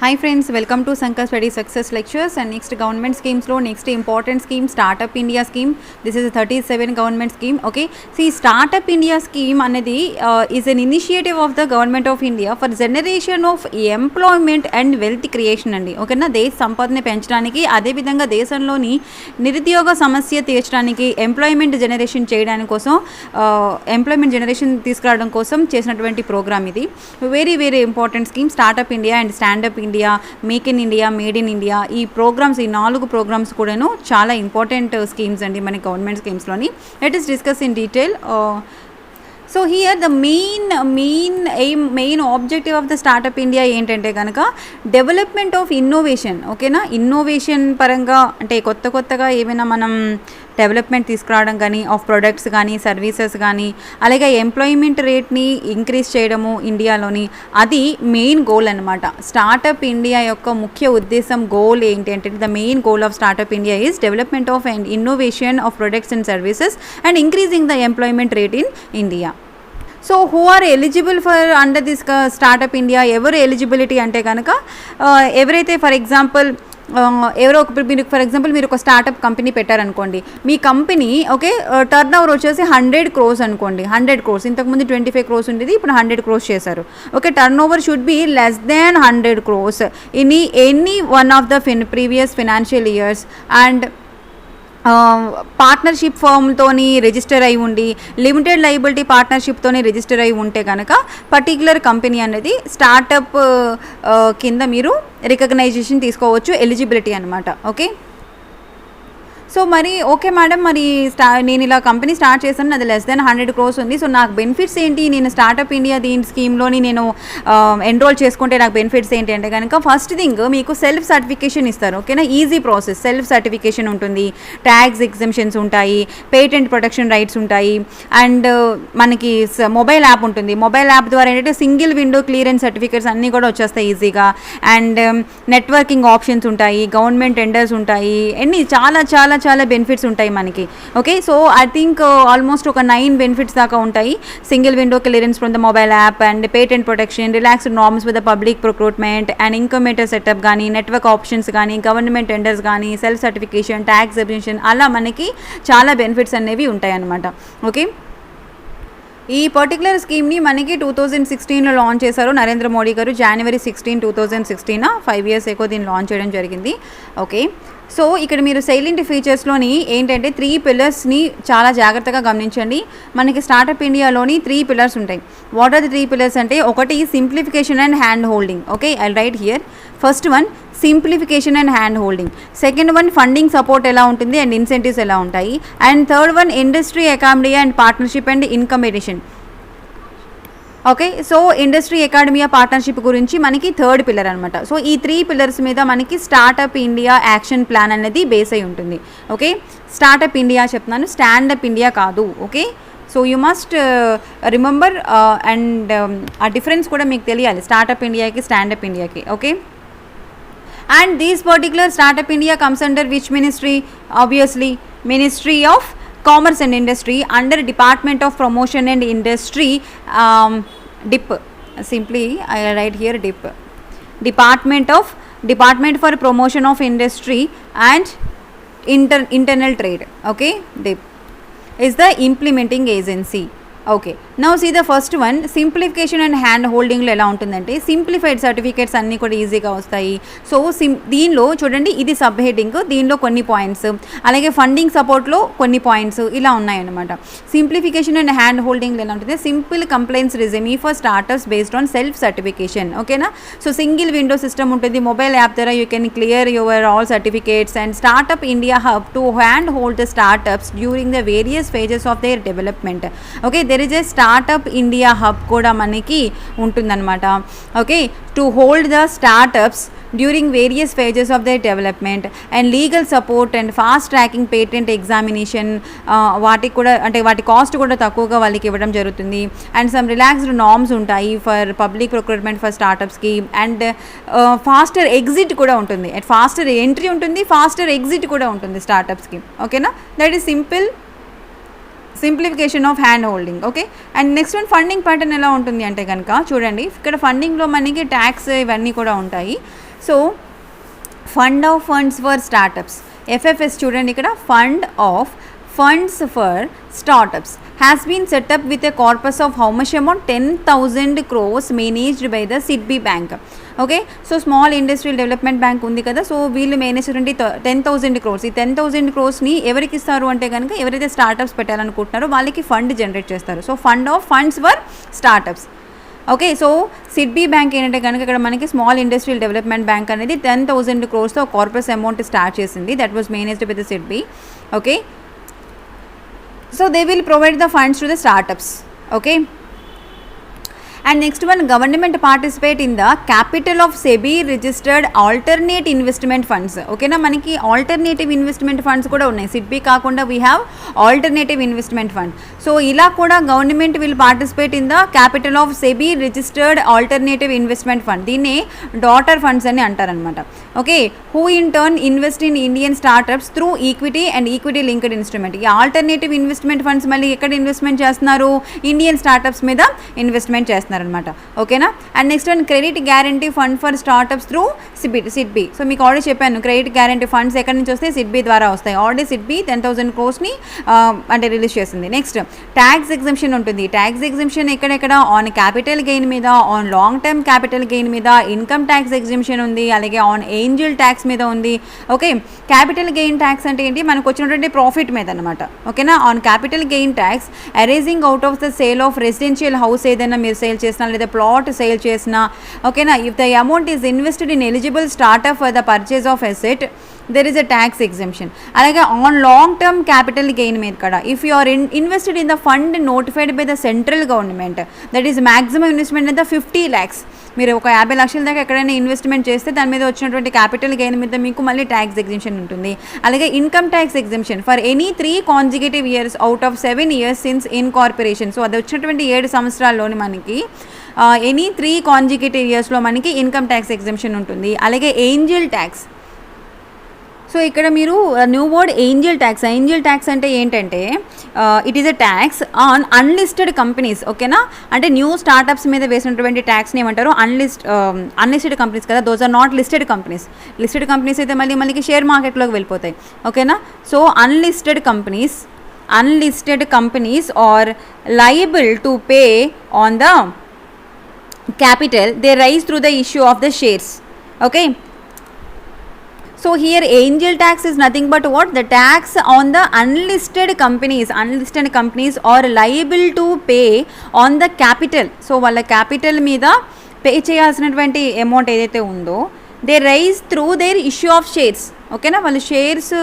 Hi friends, welcome to Sanka Study Success Lectures and next government schemes lo next important scheme Startup India scheme. This is a 37 government scheme. Okay, see Startup India scheme anedi is an initiative of the government of India for generation of employment and wealth creation andi. Okay na, దేశ సంపదని పెంచడానికి అదే విధంగా దేశంలోని నిరుద్యోగ సమస్య తీర్చడానికి employment generation చేయడానికి కోసం ఎంప్లాయ్మెంట్ జనరేషన్ తీసుకురావడం కోసం చేసినటువంటి ప్రోగ్రామ్ ఇది. Very very important scheme startup India and standup India, make in India, made in India. ఈ ప్రోగ్రామ్స్, ఈ 4 ప్రోగ్రామ్స్ కూడాను చాలా ఇంపార్టెంట్ స్కీమ్స్ అండి మన గవర్నమెంట్ స్కీమ్స్లోని. Let us discuss in detail. So here the main objective of the startup India ఏంటంటే కనుక development of innovation. ఓకేనా, ఇన్నోవేషన్ పరంగా అంటే కొత్తగా ఏమైనా మనం డెవలప్మెంట్ తీసుకురావడం కానీ ఆఫ్ ప్రొడక్ట్స్ కానీ సర్వీసెస్ కానీ, అలాగే ఎంప్లాయ్మెంట్ రేట్ని ఇంక్రీజ్ చేయడము ఇండియాలోని, అది మెయిన్ గోల్ అనమాట. స్టార్టప్ ఇండియా యొక్క ముఖ్య ఉద్దేశం, గోల్ ఏంటంటే the main goal of startup India is development of and innovation of products and services and increasing the employment rate in India. So who are eligible for under this startup India? ఎవరు eligibility అంటే కనుక ఎవరైతే for example మీరు for example మీరు ఒక startup company పెట్టారనుకోండి, మీ company okay turn over వచ్చేసి 100 crores అనుకోండి. 100 crores, ఇంతకుముందు 25 crores ఉండేది, ఇప్పుడు 100 crores చేశారు. Okay, turn over should be less than 100 crores in any one of the previous financial years and partnership ఫర్మ్తోని రిజిస్టర్ అయి ఉండి లిమిటెడ్ లయబిలిటీ పార్ట్నర్షిప్తోని రిజిస్టర్ అయి ఉంటే కనుక పర్టిక్యులర్ కంపెనీ అనేది స్టార్టప్ కింద మీరు రికగ్నైజేషన్ తీసుకోవచ్చు, ఎలిజిబిలిటీ అనమాట. ఓకే, సో మరి ఓకే మేడం, మరి నేను ఇలా కంపెనీ స్టార్ట్ చేశాను, అది లెస్ దెన్ 100 crores ఉంది. సో నాకు బెనిఫిట్స్ ఏంటి? నేను స్టార్టప్ ఇండియా దీని స్కీమ్లోని నేను ఎన్రోల్ చేసుకుంటే నాకు బెనిఫిట్స్ ఏంటి అంటే కనుక ఫస్ట్ థింగ్ మీకు సెల్ఫ్ సర్టిఫికేషన్ ఇస్తారు. ఓకేనా, ఈజీ ప్రాసెస్. సెల్ఫ్ సర్టిఫికేషన్ ఉంటుంది, ట్యాక్స్ ఎగ్జంప్షన్స్ ఉంటాయి, పేటెంట్ ప్రొటెక్షన్ రైట్స్ ఉంటాయి, అండ్ మనకి మొబైల్ యాప్ ఉంటుంది. మొబైల్ యాప్ ద్వారా ఏంటంటే సింగిల్ విండో క్లియరెన్స్ సర్టిఫికేట్స్ అన్నీ కూడా వచ్చేస్తాయి ఈజీగా. అండ్ నెట్వర్కింగ్ ఆప్షన్స్ ఉంటాయి, గవర్నమెంట్ టెండర్స్ ఉంటాయి, అన్నీ చాలా చాలా చాలా బెనిఫిట్స్ ఉంటాయి మనకి. Okay, so I think almost ఒక 9 బెనిఫిట్స్ దాకా ఉంటాయి. Single window clearance from the mobile app and patent protection, relaxed norms with the public procurement and incubator setup కానీ, నెట్వర్క్ ఆప్షన్స్ కానీ, గవర్నమెంట్ టెండర్స్ కానీ, సెల్ఫ్ సర్టిఫికేషన్, ట్యాక్స్ ఎగ్జంప్షన్, అలా మనకి చాలా benefits అనేవి ఉంటాయి అన్నమాట. ఓకే, ఈ పర్టికులర్ స్కీమ్ని మనకి 2016లో లాంచ్ చేశారు నరేంద్ర మోడీ గారు. January 16, 2016 5 years ఎక్కువ దీన్ని లాంచ్ చేయడం జరిగింది. ఓకే, సో ఇక్కడ మీరు సైలెంట్ ఫీచర్స్లోని ఏంటంటే 3 పిల్లర్స్ని చాలా జాగ్రత్తగా గమనించండి. మనకి స్టార్టప్ ఇండియాలోని 3 పిల్లర్స్ ఉంటాయి. వాట్ ఆర్ ది 3 పిల్లర్స్ అంటే, ఒకటి simplification and hand holding. Okay, I write here. First one simplification and hand holding. Second one funding support ఎలా ఉంటుంది అండ్ ఇన్సెంటివ్స్ ఎలా ఉంటాయి. And third one industry academy and partnership and incubation. Okay, so industry academia partnership గురించి మనకి third pillar అనమాట. So ఈ 3 pillars మీద మనకి స్టార్టప్ ఇండియా యాక్షన్ ప్లాన్ అనేది బేస్ అయి ఉంటుంది. ఓకే, స్టార్టప్ ఇండియా చెప్తున్నాను, స్టాండప్ ఇండియా కాదు. Okay, so you must remember and ఆ డిఫరెన్స్ కూడా మీకు తెలియాలి స్టార్టప్ ఇండియాకి స్టాండప్ ఇండియాకి. Okay, and this particular startup India comes under which ministry? Obviously Ministry of Commerce and Industry under Department of Promotion and Industry, DIP. Simply I write here DIP, Department for Promotion of Industry and Internal Trade. Okay, DIP is the implementing agency. Okay, now see the first one simplification and hand హోల్డింగ్లో ఎలా ఉంటుందంటే simplified certificates అన్నీ కూడా ఈజీగా వస్తాయి. So దీనిలో చూడండి, ఇది సబ్ హెడ్డింగ్, దీనిలో కొన్ని పాయింట్స్, అలాగే ఫండింగ్ సపోర్ట్లో కొన్ని పాయింట్స్ ఇలా ఉన్నాయన్నమాట. సింప్లిఫికేషన్ అండ్ హ్యాండ్ హోల్డింగ్లో ఎలా ఉంటుంది? Simple compliance regime for startups based on self certification. ఓకేనా, సో సింగిల్ విండో సిస్టమ్ ఉంటుంది. మొబైల్ యాప్ ద్వారా you can clear your all certificates and startup India hub to hand hold the startups during the various phases of their development. Okay, there is a startup India hub కూడా మనకి ఉంటుందన్నమాట. Okay, to hold the startups during various phases of their development and legal support and fast tracking patent examination, వాటికి కూడా అంటే వాటి cost కూడా తక్కువగా వాళ్ళకి ఇవ్వడం జరుగుతుంది. అండ్ సమ్ రిలాక్స్డ్ నార్మ్స్ ఉంటాయి ఫర్ పబ్లిక్ ప్రొక్యూర్మెంట్ ఫర్ స్టార్టప్స్కి. అండ్ ఫాస్టర్ ఎగ్జిట్ కూడా ఉంటుంది, అండ్ ఫాస్టర్ ఎంట్రీ ఉంటుంది, ఫాస్టర్ ఎగ్జిట్ కూడా ఉంటుంది స్టార్టప్స్కి. ఓకేనా, that is simplification of hand holding. Okay, and next one funding pattern ఎలా ఉంటుంది అంటే కనుక చూడండి, ఇక్కడ ఫండింగ్లో మనకి ట్యాక్స్ ఇవన్నీ కూడా ఉంటాయి. So fund of funds for startups, FFS చూడండి ఇక్కడ, fund of funds for startups has been set up with a corpus of how much amount, 10,000 crores managed by the SIDBI bank. Okay, so small industrial development bank ఉంది కదా, so వీళ్ళు manage చేయండి 10,000 crores. ఈ 10,000 crores-ని ఎవరికి ఇస్తారు అంటే కనుక ఎవరైతే స్టార్టప్స్ పెట్టాలనుకుంటున్నారో వాళ్ళకి ఫండ్ జనరేట్ చేస్తారు. So fund of funds for startups. Okay, so SIDBI bank ఏంటంటే కనుక ఇక్కడ మనకి స్మాల్ ఇండస్ట్రియల్ డెవలప్మెంట్ బ్యాంక్ అనేది 10,000 crores-తో కార్పస్ అమౌంట్ స్టార్ట్ చేసింది. That was managed by the SIDBI. Okay, so they will provide the funds to the startups. Okay, and next one, government participate in the capital of SEBI registered alternate investment funds. Okay na, maniki alternative investment funds kuda unnai, SIDBI kaakunda we have alternative investment fund. So ila kuda government will participate in the capital of SEBI registered alternative investment fund. Dine daughter funds ani antaru anamata. Okay, who in turn invest in Indian startups through equity and equity linked instrument. ఈ alternative investment funds మళ్ళీ ఎక్కడ investment చేస్తున్నారు, Indian startups మీద investment చేస్తున్నారు అనమాట. ఓకేనా, and next one, credit guarantee fund for startups through SIDBI. So మీకు already చెప్పాను, క్రెడిట్ గ్యారంటీ ఫండ్స్ ఎక్కడి నుంచి వస్తాయి, సిడ్బీ ద్వారా వస్తాయి. ఆల్రెడీ సిడ్బీ 10,000 crores-ని అంటే రిలీజ్ చేసింది. నెక్స్ట్ ట్యాక్స్ ఎగ్జంప్షన్ ఉంటుంది. ట్యాక్స్ ఎగ్జంప్షన్ ఎక్కడెక్కడ, ఆన్ క్యాపిటల్ గెయిన్ మీద, on long term capital gain మీద ఇన్కమ్ ట్యాక్స్ ఎగ్జంప్షన్ ఉంది, అలాగే ఆన్ ఏంజల్ ట్యాక్స్ మీద ఉంది. ఓకే, క్యాపిటల్ గెయిన్ ట్యాక్స్ అంటే ఏంటి, మనకు వచ్చినటువంటి ప్రాఫిట్ మీద అనమాట. ఓకేనా, on capital gain tax arising out of the sale of residential house ఏదైనా మీరు సేల్ చేసినా లేదా ప్లాట్ సేల్ చేసినా. ఓకేనా, if the amount is invested in eligible startup for the purchase of asset, there is a tax exemption. అలాగే on long term capital gain మీద కూడా, if you are invested in the fund notified by the central government, that is maximum investment in the 50 lakhs. మీరు ఒక 50 లక్షల దాకా ఎక్కడైనా investment చేస్తే దాని మీద వచ్చినటువంటి క్యాపిటల్ గెయిన్ మీద మీకు మళ్ళీ ట్యాక్స్ ఎగ్జంప్షన్ ఉంటుంది. అలాగే income tax exemption for any 3 consecutive years out of 7 years since incorporation. So అది వచ్చినటువంటి 7 సంవత్సరాల్లోని మనకి ఎనీ 3 consecutive yearsలో మనకి ఇన్కమ్ ట్యాక్స్ ఎగ్జంప్షన్ ఉంటుంది. అలాగే ఏంజల్ ట్యాక్స్. సో ఇక్కడ మీరు new word angel tax. Angel tax అంటే ఏంటంటే it is a tax on unlisted companies. ఓకేనా, అంటే న్యూ స్టార్టప్స్ మీద వేసినటువంటి ట్యాక్స్ని ఏమంటారు, అన్లిస్టెడ్ కంపెనీస్ కదా, those are not listed companies. Listed companies అయితే మళ్ళీ షేర్ మార్కెట్లోకి వెళ్ళిపోతాయి. ఓకేనా, so unlisted companies are liable to pay on the capital they raise through the issue of the shares. Okay, so here angel tax is nothing but what, the tax on the unlisted companies are liable to pay on the capital. so వాళ్ళ capital మీద pay చేయాల్సినటువంటి amount ఏదైతే ఉందో they rise through their issue of shares. ఓకేనా, వాళ్ళు shares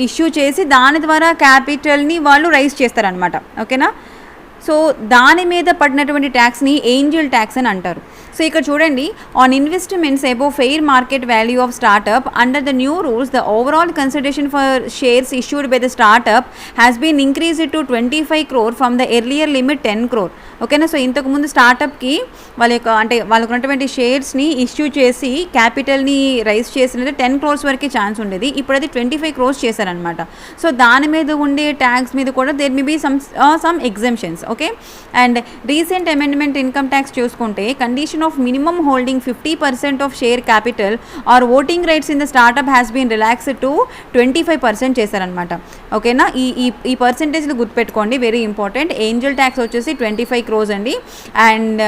issue చేసి దాని ద్వారా క్యాపిటల్ని వాళ్ళు రైజ్ చేస్తారనమాట. ఓకేనా, సో దాని మీద పడినటువంటి ట్యాక్స్ని ఏంజల్ ట్యాక్స్ అని అంటారు. సో ఇక్కడ చూడండి, on investments above fair market value of startup under the new rules the overall consideration for shares issued by the startup has been increased to 25 crore from the earlier limit 10 crore. ఓకేనా, so ఇంతకుముందు స్టార్టప్కి వాళ్ళ యొక్క అంటే వాళ్ళకు ఉన్నటువంటి షేర్స్ని issue చేసి క్యాపిటల్ని rise చేసినది 10 crores వరకు ఛాన్స్ ఉండేది, ఇప్పుడు అది 25 crores చేశారనమాట. సో దాని మీద ఉండే ట్యాక్స్ మీద కూడా there may be some exemptions. Okay, and recent amendment income tax చూసుకుంటే condition of minimum holding 50% of share capital or voting rights in the startup has been relaxed to 25% చేశారనమాట. ఓకేనా, ఈ పర్సెంటేజ్లు గుర్తుపెట్టుకోండి, వెరీ ఇంపార్టెంట్. ఏంజల్ ట్యాక్స్ వచ్చేసి 25 crores అండి. And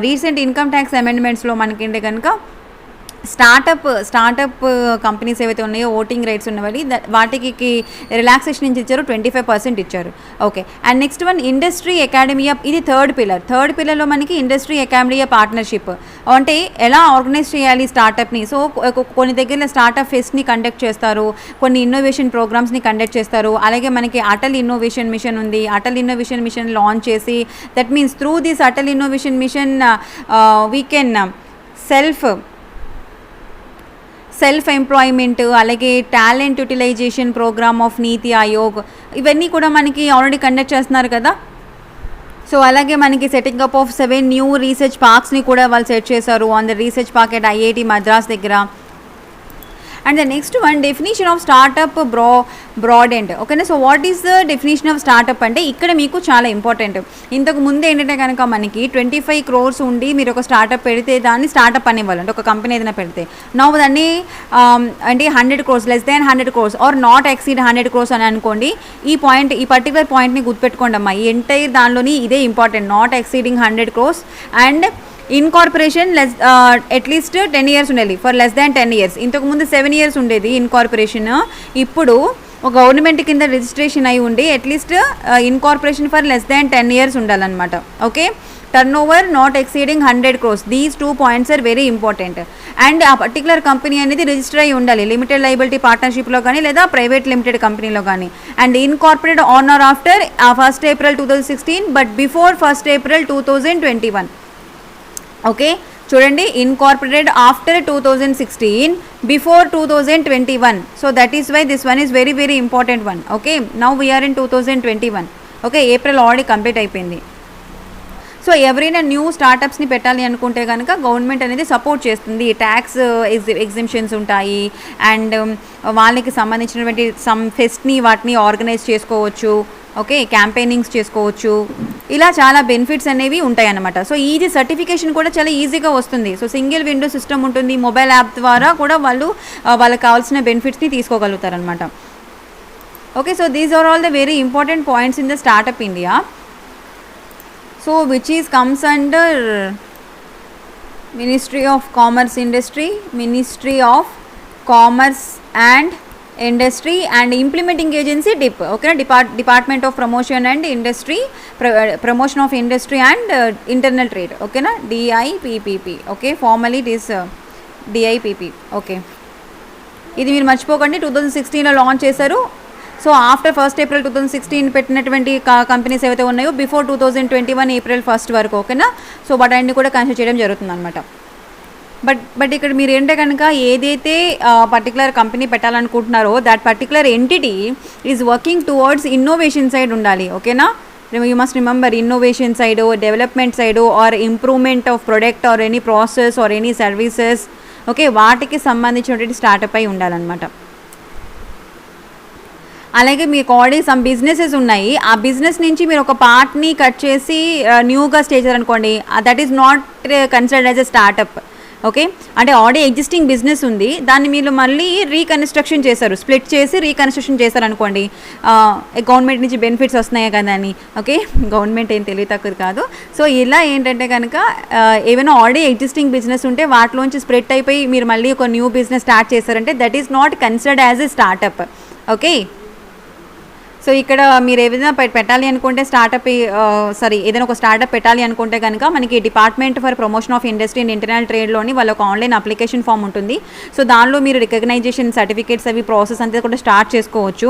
recent income tax అమెండ్మెంట్స్లో మనకేంటే కనుక startup companies ఏవైతే ఉన్నాయో ఓటింగ్ రైట్స్ ఉన్నవి వాటికి రిలాక్సేషన్ నుంచి ఇచ్చారు, 25% ఇచ్చారు. Okay, and next one industry academia. ఇది థర్డ్ పిల్లర్లో మనకి ఇండస్ట్రీ అకాడమియా పార్ట్నర్షిప్ అంటే ఎలా ఆర్గనైజ్ చేయాలి స్టార్టప్ని. సో కొన్ని దగ్గర స్టార్టప్ ఫెస్ట్ని కండక్ట్ చేస్తారు, కొన్ని ఇన్నోవేషన్ ప్రోగ్రామ్స్ని కండక్ట్ చేస్తారు. అలాగే మనకి అటల్ ఇన్నోవేషన్ మిషన్ ఉంది, అటల్ ఇన్నోవేషన్ మిషన్ లాంచ్ చేసి that means through this Atal innovation mission we can self employment, అలాగే టాలెంట్ యూటిలైజేషన్ ప్రోగ్రామ్ ఆఫ్ నీతి ఆయోగ్, ఇవన్నీ కూడా మనకి ఆల్రెడీ కండక్ట్ చేస్తున్నారు కదా. సో అలాగే మనకి setting up of 7 new research పార్క్స్ని కూడా వాళ్ళు సెట్ చేశారు on the research park at IIT Madras దగ్గర. And the next one definition of startup broad end. ఓకేనా. So what is the definition of startup అంటే ఇక్కడ మీకు చాలా ఇంపార్టెంట్. ఇంతకు ముందు ఏంటంటే కనుక మనకి 25 crores ఉండి మీరు ఒక స్టార్టప్ పెడితే దాన్ని స్టార్టప్ అనేవాళ్ళు, అంటే ఒక కంపెనీ ఏదైనా పెడితే. నౌ దాన్ని అంటే 100 crores, less than 100 crores or not exceed 100 crores అని అనుకోండి. ఈ పర్టికులర్ పాయింట్ని గుర్తుపెట్టుకోండి అమ్మా. ఈ ఎంటైర్ దానిలోని ఇదే important, not exceeding 100 crores and incorporation at least 10 years ఉండాలి, ఫర్ లెస్ దాన్ 10 years. ఇంతకుముందు 7 years ఉండేది ఇన్కార్పొరేషన్, ఇప్పుడు ఒక గవర్నమెంట్ కింద రిజిస్ట్రేషన్ అయి ఉండి at least incorporation for less than 10 years ఉండాలన్నమాట. Okay. Turn over not exceeding 100 crores. These 2 points are very important. And ఆ పర్టికులర్ కంపెనీ అనేది రిజిస్టర్ అయి ఉండాలి లిమిటెడ్ లయబిలిటీ పార్ట్నర్షిప్లో కానీ లేదా ప్రైవేట్ లిమిటెడ్ కంపెనీలో కానీ. And incorporate on or after 1st April 2016 but before 1st April 2021. Okay. చూడండి, incorporated after 2016 before 2021. So that is why this one is very very important one. Okay. Now we are in 2021. Okay. April already complete అయిపోయింది. So ఎవరైనా new స్టార్టప్స్ని పెట్టాలి అనుకుంటే కనుక government అనేది support చేస్తుంది. Tax exhibitions ఉంటాయి అండ్ వాళ్ళకి సంబంధించినటువంటి సమ్ ఫెస్ట్ని వాటిని ఆర్గనైజ్ చేసుకోవచ్చు. ఓకే. క్యాంపెయినింగ్స్ చేసుకోవచ్చు. ఇలా చాలా బెనిఫిట్స్ అనేవి ఉంటాయి అన్నమాట. సో ఈజీ సర్టిఫికేషన్ కూడా చాలా ఈజీగా వస్తుంది. సో సింగిల్ విండో సిస్టమ్ ఉంటుంది, మొబైల్ యాప్ ద్వారా కూడా వాళ్ళకి కావాల్సిన బెనిఫిట్స్ని తీసుకోగలుగుతారనమాట. Okay. So these are all the very important points in the startup India. So which is comes under Ministry of Commerce and Industry and Implementing Agency DIP. Okay, Department of Promotion and Industry, Promotion of Industry and Internal Trade. Okay na, DIPPP. Okay, formally it is DIPP. Okay, ఇది మీరు మర్చిపోకండి. 2016లో launch చేశారు. So after 1st April 2016 పెట్టినటువంటి companies ఏవైతే ఉన్నాయో before 2021 April 1st వరకు. ఓకేనా. So వాటిని కూడా కన్సిడర్ చేయడం జరుగుతుంది అనమాట. బట్ ఇక్కడ మీరు ఏంటంటే కనుక ఏదైతే పర్టికులర్ కంపెనీ పెట్టాలనుకుంటున్నారో that particular entity is working towards innovation side ఉండాలి. ఓకేనా. You must remember, innovation side, development side or improvement of product or any process or any services. Okay. వాటికి సంబంధించినటువంటి స్టార్టప్ అయి ఉండాలన్నమాట. అలాగే మీకు ఆల్రెడీ సమ్ బిజినెసెస్ ఉన్నాయి, ఆ బిజినెస్ నుంచి మీరు ఒక పార్ట్ని కట్ చేసి న్యూగా స్టేజ్ అనుకోండి, that is not considered as a startup. Okay. అంటే ఆల్రెడీ ఎగ్జిస్టింగ్ బిజినెస్ ఉంది, దాన్ని మీరు మళ్ళీ రీకన్స్ట్రక్షన్ చేశారు, స్ప్లిట్ చేసి రీకన్స్ట్రక్షన్ చేశారనుకోండి, గవర్నమెంట్ నుంచి బెనిఫిట్స్ వస్తున్నాయి కదా అని. ఓకే. గవర్నమెంట్ ఏం తెలివి తక్కువ కాదు. సో ఇలా ఏంటంటే కనుక ఏమైనా ఆల్రెడీ ఎగ్జిస్టింగ్ బిజినెస్ ఉంటే వాటిలోంచి స్ప్లిట్ అయిపోయి మీరు మళ్ళీ ఒక న్యూ బిజినెస్ స్టార్ట్ చేశారంటే that is not considered as a startup. Okay. So ఇక్కడ మీరు ఏదైనా పెట్టాలి అనుకుంటే ఏదైనా ఒక స్టార్టప్ పెట్టాలి అనుకుంటే కనుక మనకి department for promotion of industry and internal ట్రేడ్లోని వాళ్ళ ఒక ఆన్లైన్ అప్లికేషన్ ఫామ్ ఉంటుంది. సో దానిలో మీరు రికగ్నైజేషన్ సర్టిఫికేట్స్ అవి ప్రాసెస్ అంతా కూడా స్టార్ట్ చేసుకోవచ్చు.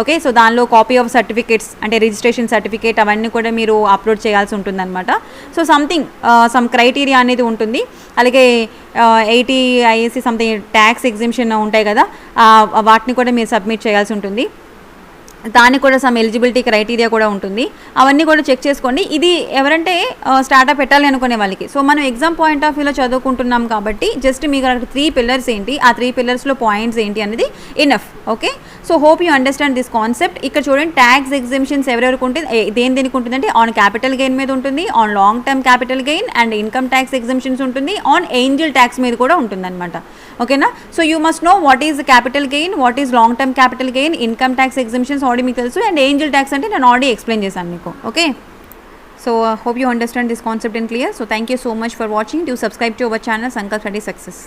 ఓకే. సో దానిలో కాపీ ఆఫ్ సర్టిఫికేట్స్ అంటే రిజిస్ట్రేషన్ సర్టిఫికేట్ అవన్నీ కూడా మీరు అప్లోడ్ చేయాల్సి ఉంటుంది అనమాట. సో సమ్ క్రైటీరియా అనేది ఉంటుంది. అలాగే 80 IAC సంథింగ్ ట్యాక్స్ ఎగ్జిబిషన్ ఉంటాయి కదా, వాటిని కూడా మీరు సబ్మిట్ చేయాల్సి ఉంటుంది. దానికి కూడా సమ్ ఎలిజిబిలిటీ క్రైటీరియా కూడా ఉంటుంది. అవన్నీ కూడా చెక్ చేసుకోండి. ఇది ఎవరంటే స్టార్టప్ పెట్టాలి అనుకునే వాళ్ళకి. సో మనం ఎగ్జామ్ పాయింట్ ఆఫ్ వ్యూలో చదువుకుంటున్నాం కాబట్టి జస్ట్ మీకు 3 pillars ఏంటి, ఆ 3 pillars పాయింట్స్ ఏంటి అనేది enough. Okay. So hope you understand this concept. ఇక్కడ చూడండి, ట్యాక్స్ ఎగ్జిబిషన్స్ ఎవరెవరికి ఉంటుంది, దేనికి ఉంటుందంటే ఆన్ క్యాపిటల్ గెయిన్ మీద ఉంటుంది, on long term capital gain and income tax exhibitions ఉంటుంది, ఆన్ ఏంజల్ ట్యాక్స్ మీద కూడా ఉంటుందన్నమాట. ఓకేనా. So you must know what is capital gain, what is long term capital gain, income tax exhibitions already మీకు తెలుసు, and Angel tax అంటే నేను already explain చేశాను మీకు. Okay. So hope you understand this concept in clear. So thank you so much for watching. Do subscribe to our channel Sankalp Study Success.